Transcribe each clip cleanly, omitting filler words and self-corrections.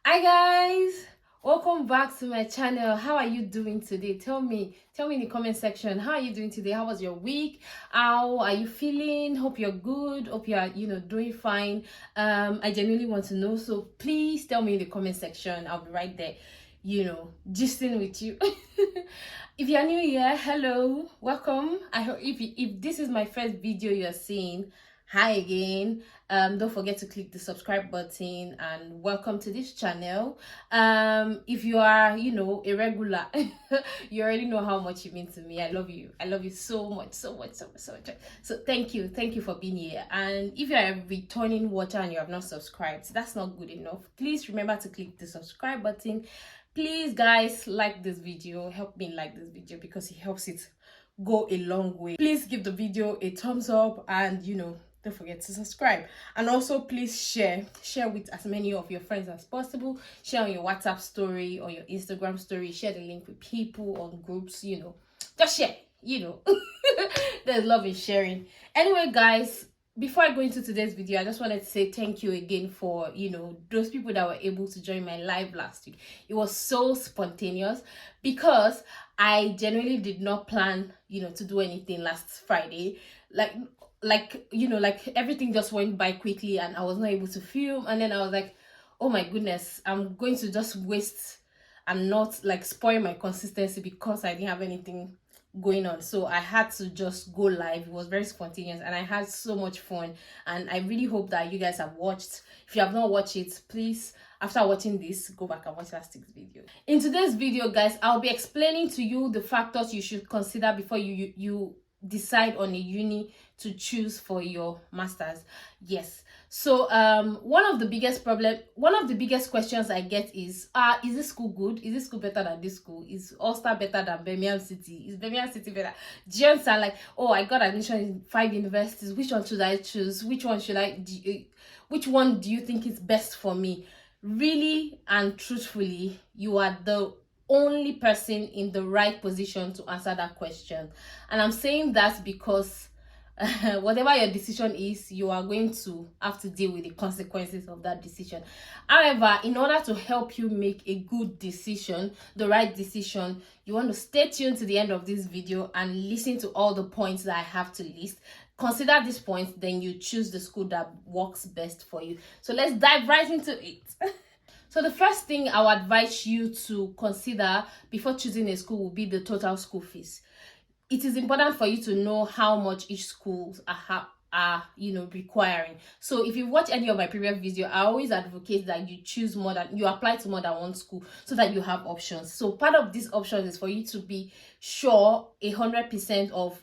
Hi guys, welcome back to my channel. How are you doing today? Tell me in the comment section, how are you doing today? How was your week? How are you feeling? Hope you're good. Hope you are doing fine. I genuinely want to know, so please tell me in the comment section. I'll be right there, gisting with you. If you're new here, hello, welcome. I hope if this is my first video you're seeing, hi again. Don't forget to click the subscribe button and welcome to this channel. If you are a regular, you already know how much you mean to me. I love you so much. So thank you for being here. And if you're a returning watcher and you have not subscribed, that's not good enough. Please remember to click the subscribe button. Please guys, like this video. Help me like this video because it helps it go a long way. Please give the video a thumbs up and don't forget to subscribe. And also please share with as many of your friends as possible. Share on your WhatsApp story or your Instagram story. Share the link with people on groups. Just share. There's love in sharing. Anyway guys, before I go into today's video, I just wanted to say thank you again for those people that were able to join my live last week. It was so spontaneous because I genuinely did not plan to do anything last Friday. Like everything just went by quickly and I was not able to film. And then I was like, oh my goodness, I'm going to just waste and not spoil my consistency because I didn't have anything going on. So I had to just go live. It was very spontaneous and I had so much fun, and I really hope that you guys have watched. If you have not watched it, please, after watching this, go back and watch last week's video. In today's video guys, I'll be explaining to you the factors you should consider before you decide on a uni to choose for your masters. Yes, so one of the biggest questions I get is this school good? Is this school better than this school? Is Ulster better than Birmingham City? Is Birmingham City better? Do you understand? Like, oh, I got admission in 5 universities, which one should I choose? Which one do you think is best for me? Really and truthfully, you are the only person in the right position to answer that question. And I'm saying that because whatever your decision is, you are going to have to deal with the consequences of that decision. However, in order to help you make a good decision, the right decision, you want to stay tuned to the end of this video and listen to all the points that I have to list. Consider these points, then you choose the school that works best for you. So let's dive right into it. So the first thing I would advise you to consider before choosing a school will be the total school fees. It is important for you to know how much each school are requiring. So if you watch any of my previous video, I always advocate that you apply to more than one school so that you have options. So part of these options is for you to be sure 100% of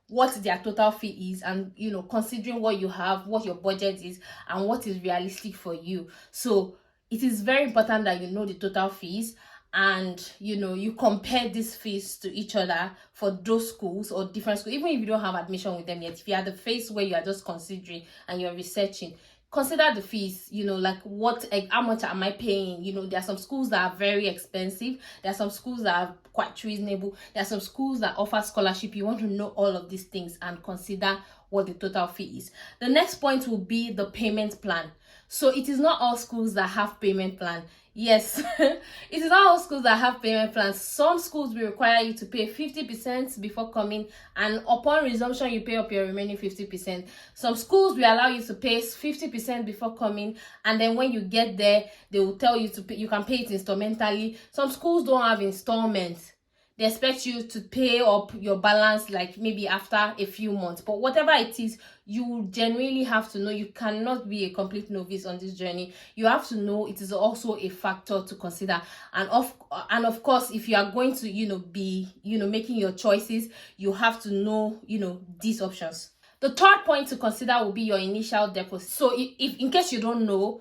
what their total fee is, and considering what you have, what your budget is, and what is realistic for you. So it is very important that you know the total fees, and you compare these fees to each other for those schools or different schools. Even if you don't have admission with them yet, if you are the phase where you are just considering and you're researching, consider the fees. How much am I paying? There are some schools that are very expensive, there are some schools that are quite reasonable, there are some schools that offer scholarship. You want to know all of these things and consider what the total fee is. The next point will be the payment plan. So it is not all schools that have payment plan. Yes, it is not all schools that have payment plans. Some schools will require you to pay 50% before coming, and upon resumption you pay up your remaining 50%. Some schools will allow you to pay 50% before coming, and then when you get there they will tell you to pay. You can pay it instrumentally. Some schools don't have installments. They expect you to pay up your balance maybe after a few months. But whatever it is, you genuinely have to know. You cannot be a complete novice on this journey. You have to know it is also a factor to consider. And of course, if you are going to be making your choices, you have to know these options. The third point to consider will be your initial deposit. So if in case you don't know,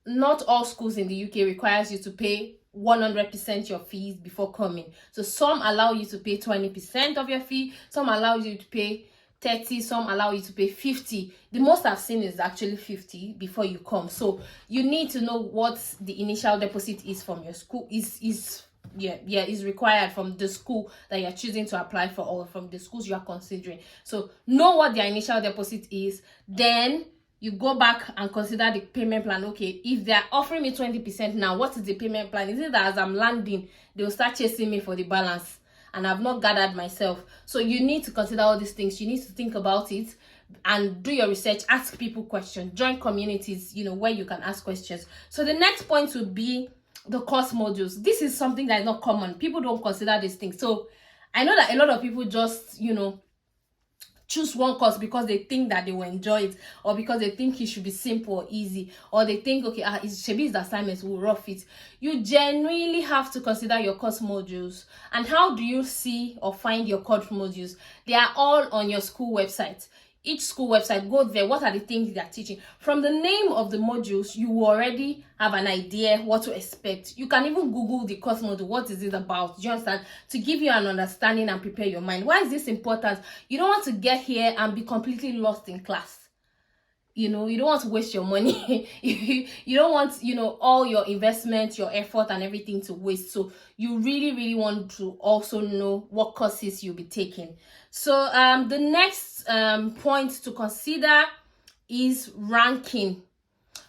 not all schools in the UK requires you to pay 100% your fees before coming. So some allow you to pay 20% of your fee, some allow you to pay 30, some allow you to pay 50. The most I've seen is actually 50 before you come. So you need to know what the initial deposit is from your school, is required from the school that you're choosing to apply for, or from the schools you are considering. So know what their initial deposit is, then you go back and consider the payment plan. Okay, if they're offering me 20% now, what is the payment plan? Is it that as I'm landing, they'll start chasing me for the balance and I've not gathered myself? So you need to consider all these things. You need to think about it and do your research, ask people questions, join communities, where you can ask questions. So the next point would be the course modules. This is something that is not common. People don't consider these things. So I know that a lot of people just, choose one course because they think that they will enjoy it, or because they think it should be simple or easy, or they think, okay, Shebi's assignments will rough it. You genuinely have to consider your course modules. And how do you see or find your course modules? They are all on your school website. Each school website, go there. What are the things they are teaching? From the name of the modules, you already have an idea what to expect. You can even Google the course module. What is it about? Do you understand? To give you an understanding and prepare your mind. Why is this important? You don't want to get here and be completely lost in class. You don't want to waste your money. You don't want, all your investment, your effort and everything to waste. So you really, really want to also know what courses you'll be taking. So the next point to consider is ranking.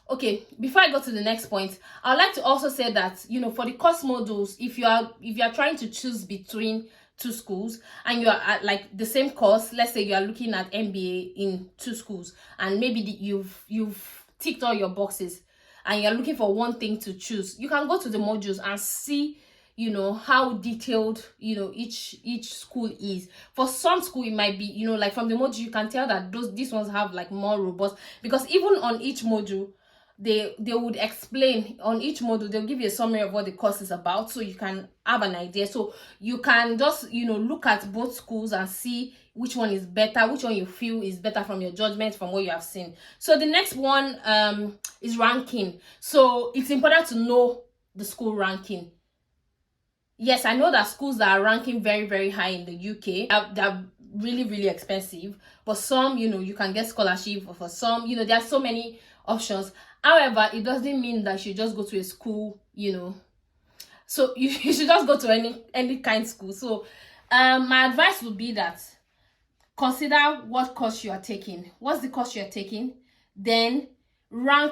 Okay, before I go to the next point, I'd like to also say that, for the course modules, if you are trying to choose between two schools and you are at like the same course, let's say you are looking at MBA in two schools and maybe you've ticked all your boxes and you're looking for one thing to choose, you can go to the modules and see how detailed each school is. For some school it might be like from the module you can tell that these ones have like more robust, because even on each module they would explain. On each module they'll give you a summary of what the course is about, so you can have an idea. So you can just look at both schools and see which one is better, which one you feel is better from your judgment, from what you have seen. So the next one is ranking. So it's important to know the school ranking. Yes, I know that schools that are ranking very, very high in the UK, they're really, really expensive. But some, you can get scholarship. For some, there are so many options. However, it doesn't mean that you just go to a school, So you should just go to any kind of school. So my advice would be that consider what course you are taking. What's the course you're taking? Then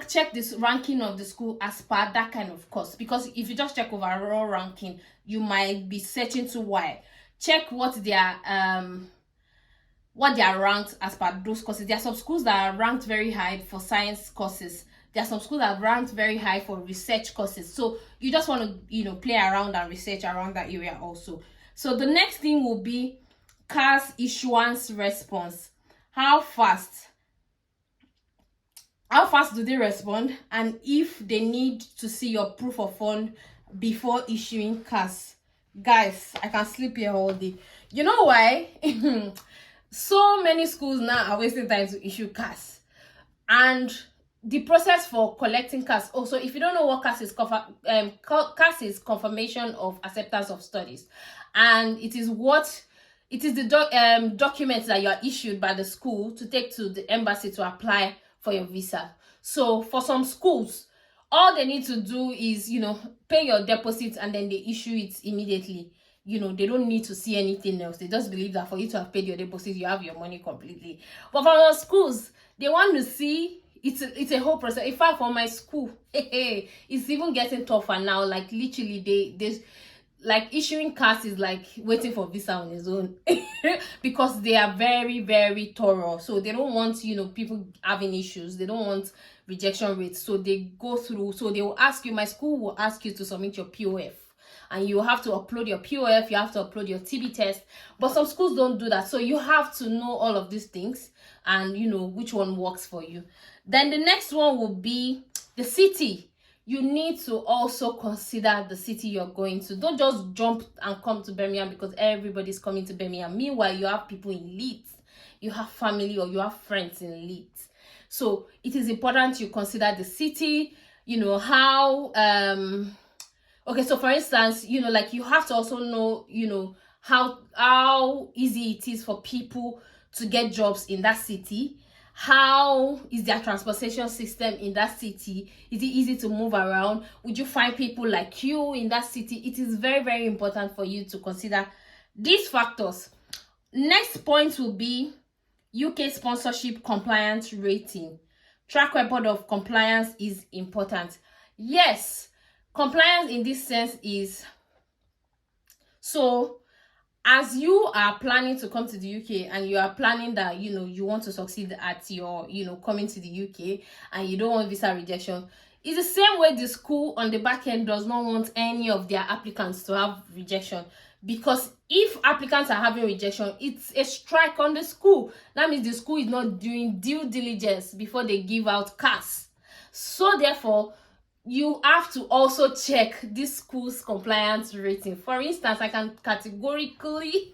check this ranking of the school as per that kind of course, because if you just check overall ranking, you might be searching too wide. Check what they are ranked as per those courses. There are some schools that are ranked very high for science courses. There are some schools that are ranked very high for research courses. So you just want to play around and research around that area also. So the next thing will be CAS issuance response. How fast do they respond, and if they need to see your proof of fund before issuing CAS? Guys, I can sleep here all day. You know why? So many schools now are wasting time to issue CAS, and the process for collecting CAS also, if you don't know what CAS is, CAS is confirmation of acceptance of studies, and it is the documents that you are issued by the school to take to the embassy to apply for your visa. So for some schools, all they need to do is pay your deposit and then they issue it immediately. They don't need to see anything else. They just believe that for you to have paid your deposit, you have your money completely. But for our schools, they want to see it's a whole process. In fact, for my school, it's even getting tougher now. Like literally, they like issuing CAS is like waiting for visa on its own because they are very, very thorough. So they don't want people having issues. They don't want rejection rates. So they go through. So they will ask you. My school will ask you to submit your POF, and you have to upload your POF. You have to upload your TB test. But some schools don't do that. So you have to know all of these things and which one works for you. Then the next one will be the city. You need to also consider the city you're going to. Don't just jump and come to Birmingham because everybody's coming to Birmingham. Meanwhile, you have people in Leeds, you have family or you have friends in Leeds. So it is important you consider the city, how okay, so for instance, like you have to also know, how easy it is for people to get jobs in that city. How is their transportation system in that city? Is it easy to move around? Would you find people like you in that city? It is very, very important for you to consider these factors. Next point will be UK sponsorship compliance rating. track record of compliance is important. Yes, compliance in this sense is, so as you are planning to come to the UK and you are planning that, you want to succeed at your, coming to the UK, and you don't want visa rejection, it's the same way the school on the back end does not want any of their applicants to have rejection. Because if applicants are having rejection, it's a strike on the school. That means the school is not doing due diligence before they give out CAS. So therefore, you have to also check this school's compliance rating. For instance, I can categorically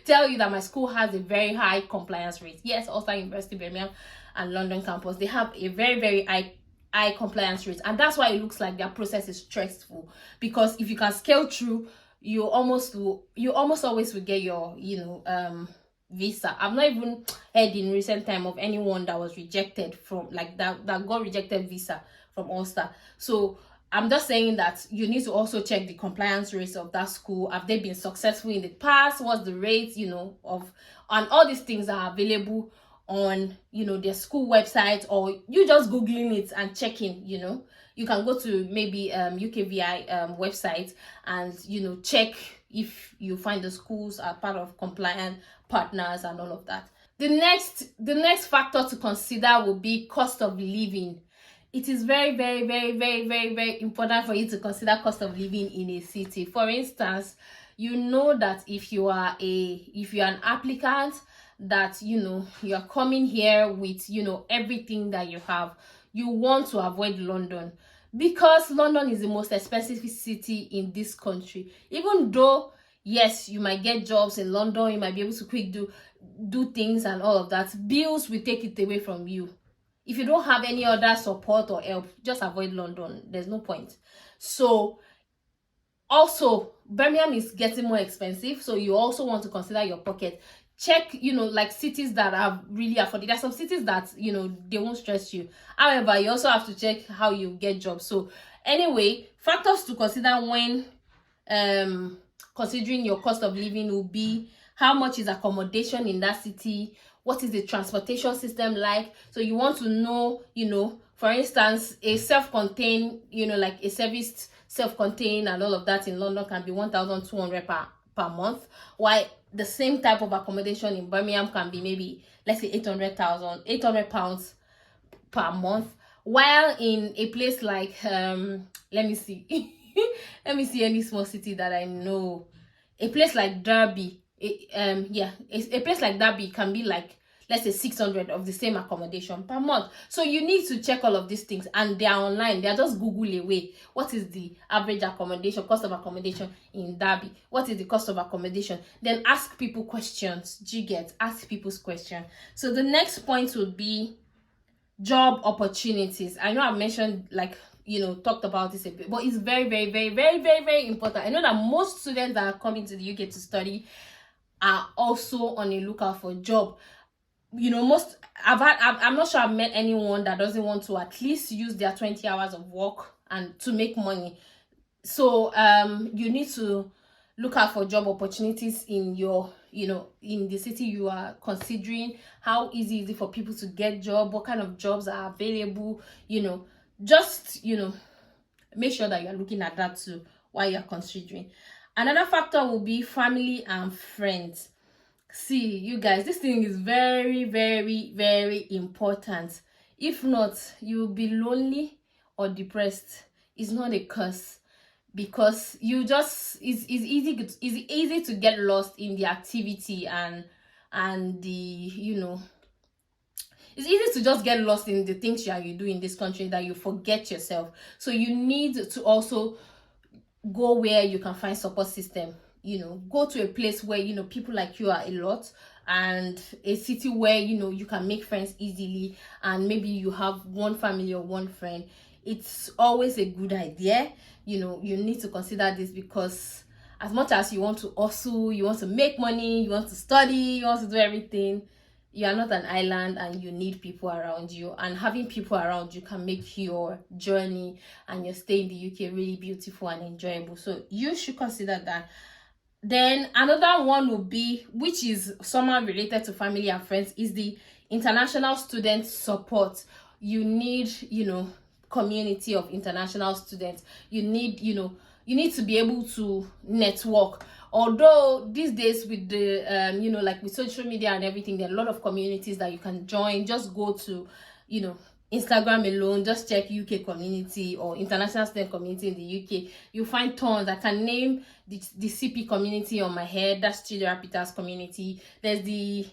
tell you that my school has a very high compliance rate. Yes, Ulster University, Birmingham and London campus, they have a very, very high compliance rate. And that's why it looks like their process is stressful. Because if you can scale through, you almost always will get your, visa. I've not even heard in recent time of anyone that was rejected from, like, that got rejected visa from Ulster. So I'm just saying that you need to also check the compliance rates of that school. Have they been successful in the past? What's the rate, of, and all these things are available on, their school website, or you just Googling it and checking, you can go to maybe UKVI website and, check if you find the schools are part of compliant partners and all of that. The next factor to consider will be cost of living. It is very, very, very, very, very, very important for you to consider cost of living in a city. For instance, you know that if you are an applicant, that you are coming here with everything that you have, you want to avoid London, because London is the most expensive city in this country. Even though, yes, you might get jobs in London, you might be able to quick do things and all of that, bills will take it away from you. If you don't have any other support or help, just avoid London. There's no point. So also, Birmingham is getting more expensive, so you also want to consider your pocket. Check, like cities that are really affordable. There are some cities that, they won't stress you. However, you also have to check how you get jobs. So anyway, factors to consider when considering your cost of living will be how much is accommodation in that city, what is the transportation system like. So you want to know, for instance, a self-contained, like a serviced self-contained and all of that in London can be 1,200 per month, while the same type of accommodation in Birmingham can be maybe, let's say, 800 pounds per month, while in a place like let me see any small city that I know, a place like Derby, a place like Derby can be like, let's say, 600 of the same accommodation per month. So you need to check all of these things, and they are online. They are just Google away. What is the average accommodation, cost of accommodation in Derby? What is the cost of accommodation? Then ask people questions. Do you get? Ask people's questions. So the next point would be job opportunities. I know I've mentioned, talked about this a bit, but it's very, very, very, very, very, very important. I know that most students that are coming to the UK to study are also on a lookout for a job. I'm not sure I've met anyone that doesn't want to at least use their 20 hours of work and to make money. So you need to look out for job opportunities in your, in the city you are considering. How easy is it for people to get job? What kind of jobs are available? Just, make sure that you're looking at that too while you're considering. Another factor will be family and friends. See, you guys, this thing is very, very, very important. If not, you'll be lonely or depressed. It's not a curse, because it's easy to get lost in the activity and the it's easy to just get lost in the things you do in this country that you forget yourself. So you need to also go where you can find support system. Go to a place where people like you are a lot, and a city where you can make friends easily, and maybe you have one family or one friend. It's always a good idea. You need to consider this, because as much as you want to hustle, you want to make money, you want to study, you want to do everything, you are not an island, and you need people around you. And having people around you can make your journey and your stay in the UK really beautiful and enjoyable. So you should consider that. Then another one will be, which is somehow related to family and friends, is the international student support. you need, community of international students. You need, you need to be able to network. Although these days with the like with social media and everything, there are a lot of communities that you can join. Just go to, Instagram alone, just check UK community or international student community in the UK. You find tons. I can name the CP community on my head. That's Chidera Peters community. There's the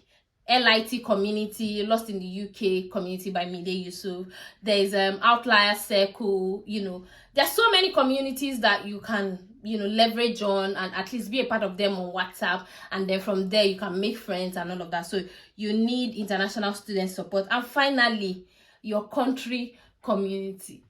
LIT community, Lost in the UK community by Mide Yusuf. There's Outlier Circle. There's so many communities that you can leverage on and at least be a part of them on WhatsApp, and then from there you can make friends and all of that. So you need international student support. And finally, your country community.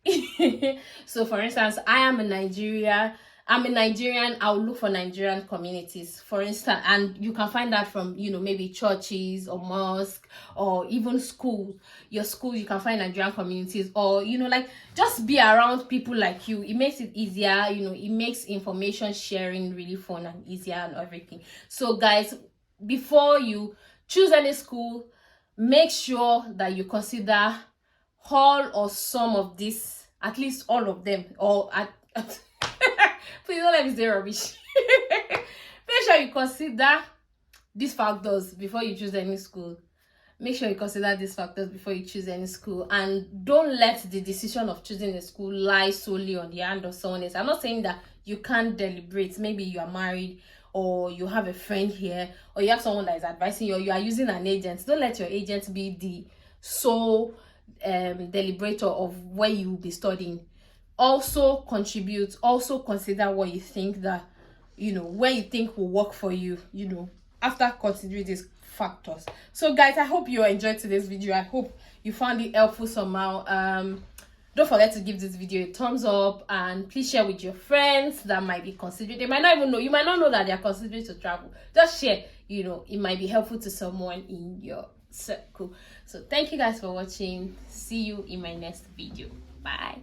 So for instance, I'm a Nigerian, I'll look for Nigerian communities, for instance, and you can find that from maybe churches or mosque or even schools. Your school, you can find Nigerian communities, or like just be around people like you. It makes it easier, it makes information sharing really fun and easier and everything. So guys, before you choose any school, make sure that you consider all or some of this, at least all of them, or please don't let me say rubbish. Make sure you consider these factors before you choose any school. Make sure you consider these factors before you choose any school, and don't let the decision of choosing a school lie solely on the hand of someone else. I'm not saying that you can't deliberate. Maybe you are married, or you have a friend here, or you have someone that is advising you, or you are using an agent. Don't let your agent be the sole deliberator of where you will be studying. Also contribute, also consider what you think that where you think will work for you, after considering these factors. So guys, I hope you enjoyed today's video. I hope you found it helpful somehow. Don't forget to give this video a thumbs up, and please share with your friends that might be considering. They might not even know, you might not know that they are considering to travel. Just share, it might be helpful to someone in your circle. So thank you guys for watching. See you in my next video. Bye.